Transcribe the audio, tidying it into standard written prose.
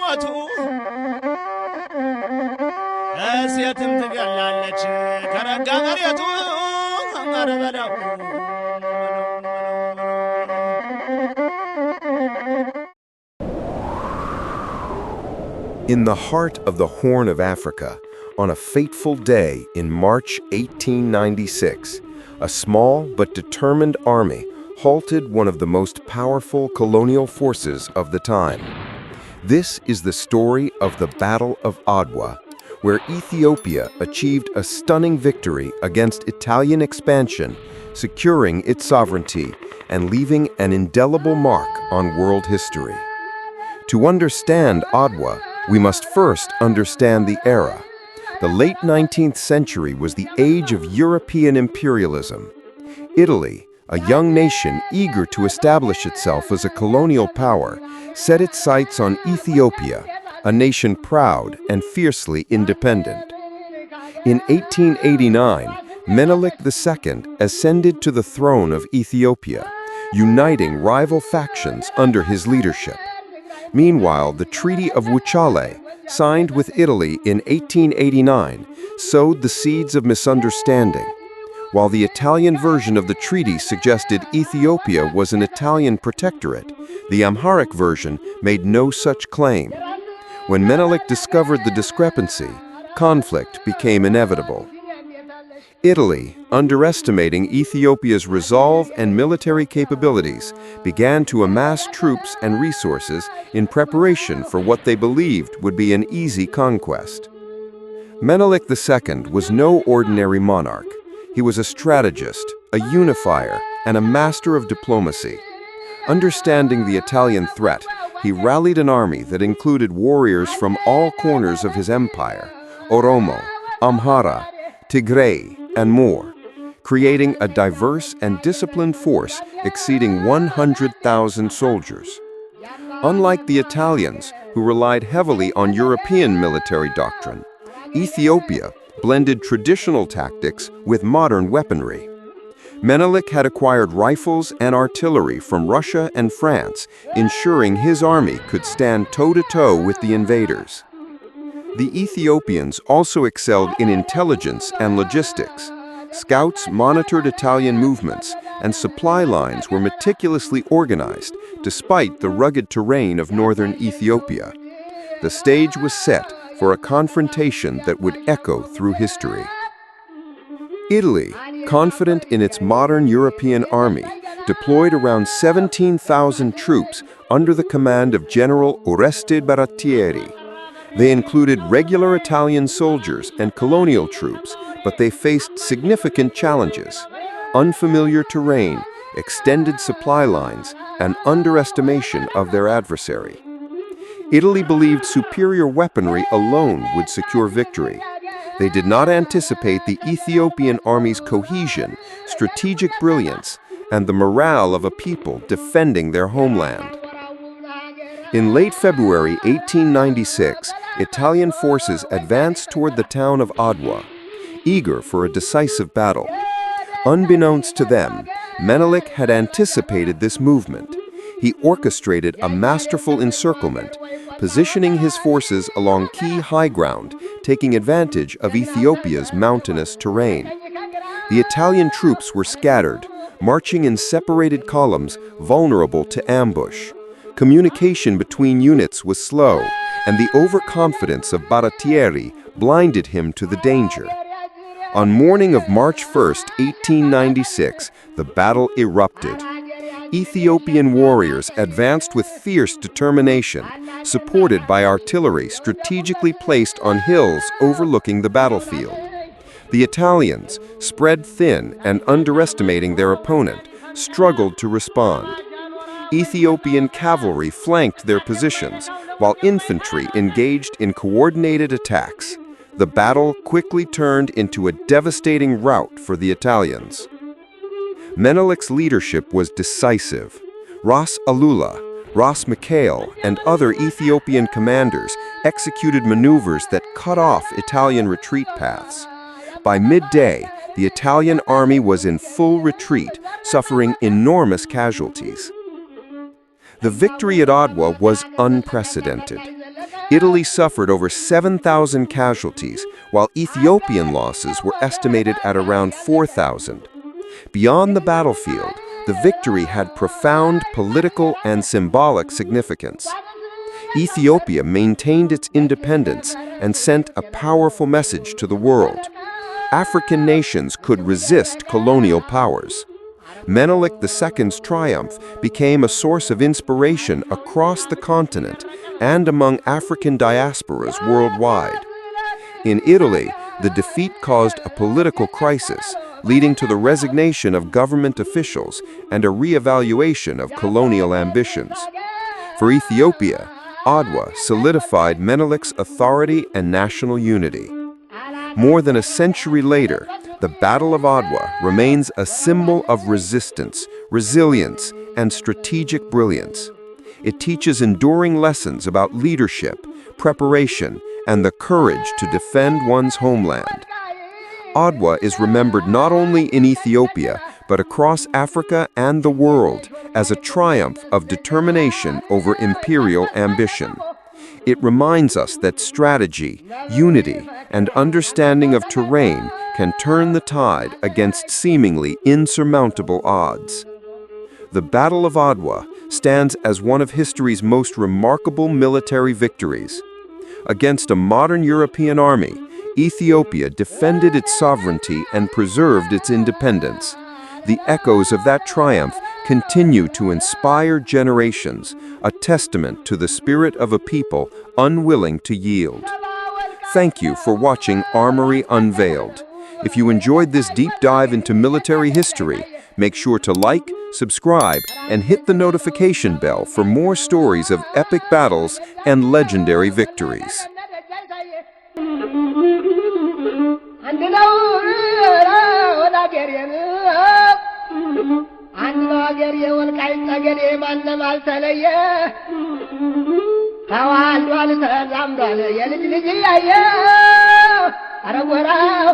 ሞቱ ሴትም ትገላለች ከረጋ መሬቱ ኧረ በለው In the heart of the Horn of Africa, on a fateful day in March 1896, a small but determined army halted one of the most powerful colonial forces of the time. This is the story of the Battle of Adwa, where Ethiopia achieved a stunning victory against Italian expansion, securing its sovereignty and leaving an indelible mark on world history. To understand Adwa, we must first understand the era. The late 19th century was the age of European imperialism. Italy, a young nation eager to establish itself as a colonial power, set its sights on Ethiopia, a nation proud and fiercely independent. In 1889, Menelik II ascended to the throne of Ethiopia, uniting rival factions under his leadership. Meanwhile, the Treaty of Wuchale, signed with Italy in 1889, sowed the seeds of misunderstanding. While the Italian version of the treaty suggested Ethiopia was an Italian protectorate, the Amharic version made no such claim. When Menelik discovered the discrepancy, conflict became inevitable. Italy, underestimating Ethiopia's resolve and military capabilities, began to amass troops and resources in preparation for what they believed would be an easy conquest. Menelik II was no ordinary monarch. He was a strategist, a unifier, and a master of diplomacy. Understanding the Italian threat, he rallied an army that included warriors from all corners of his empire, Oromo, Amhara, Tigray, and more, creating a diverse and disciplined force exceeding 100,000 soldiers. Unlike the Italians, who relied heavily on European military doctrine, Ethiopia blended traditional tactics with modern weaponry. Menelik had acquired rifles and artillery from Russia and France, ensuring his army could stand toe-to-toe with the invaders. The Ethiopians also excelled in intelligence and logistics. Scouts monitored Italian movements, and supply lines were meticulously organized, despite the rugged terrain of northern Ethiopia. The stage was set for a confrontation that would echo through history. Italy, confident in its modern European army, deployed around 17,000 troops under the command of General Oreste Baratieri. They included regular Italian soldiers and colonial troops, but they faced significant challenges: unfamiliar terrain, extended supply lines, and underestimation of their adversary. Italy believed superior weaponry alone would secure victory. They did not anticipate the Ethiopian army's cohesion, strategic brilliance, and the morale of a people defending their homeland. In late February 1896, Italian forces advanced toward the town of Adwa, eager for a decisive battle. Unbeknownst to them, Menelik had anticipated this movement. He orchestrated a masterful encirclement, positioning his forces along key high ground, taking advantage of Ethiopia's mountainous terrain. The Italian troops were scattered, marching in separated columns, vulnerable to ambush. Communication between units was slow, and the overconfidence of Baratieri blinded him to the danger. On morning of March 1, 1896, the battle erupted. Ethiopian warriors advanced with fierce determination, supported by artillery strategically placed on hills overlooking the battlefield. The Italians, spread thin and underestimating their opponent, struggled to respond. Ethiopian cavalry flanked their positions, while infantry engaged in coordinated attacks. The battle quickly turned into a devastating rout for the Italians. Menelik's leadership was decisive. Ras Alula, Ras Mikhail, and other Ethiopian commanders executed maneuvers that cut off Italian retreat paths. By midday, the Italian army was in full retreat, suffering enormous casualties. The victory at Adwa was unprecedented. Italy suffered over 7,000 casualties, while Ethiopian losses were estimated at around 4,000. Beyond the battlefield, the victory had profound political and symbolic significance. Ethiopia maintained its independence and sent a powerful message to the world. African nations could resist colonial powers. Menelik II's triumph became a source of inspiration across the continent and among African diasporas worldwide. In Italy, the defeat caused a political crisis, leading to the resignation of government officials and a re-evaluation of colonial ambitions. For Ethiopia, Adwa solidified Menelik's authority and national unity. More than a century later, the Battle of Adwa remains a symbol of resistance, resilience, and strategic brilliance. It teaches enduring lessons about leadership, preparation, and the courage to defend one's homeland. Adwa is remembered not only in Ethiopia, but across Africa and the world as a triumph of determination over imperial ambition. It reminds us that strategy, unity, and understanding of terrain can turn the tide against seemingly insurmountable odds. The Battle of Adwa stands as one of history's most remarkable military victories. Against a modern European army, Ethiopia defended its sovereignty and preserved its independence. The echoes of that triumph continue to inspire generations, a testament to the spirit of a people unwilling to yield. Thank you for watching Armory Unveiled. If you enjoyed this deep dive into military history, make sure to like, subscribe, and hit the notification bell for more stories of epic battles and legendary victories. ተዋልዷል ተዛምዷል የልጅ ልጅ ያየ አረጎራው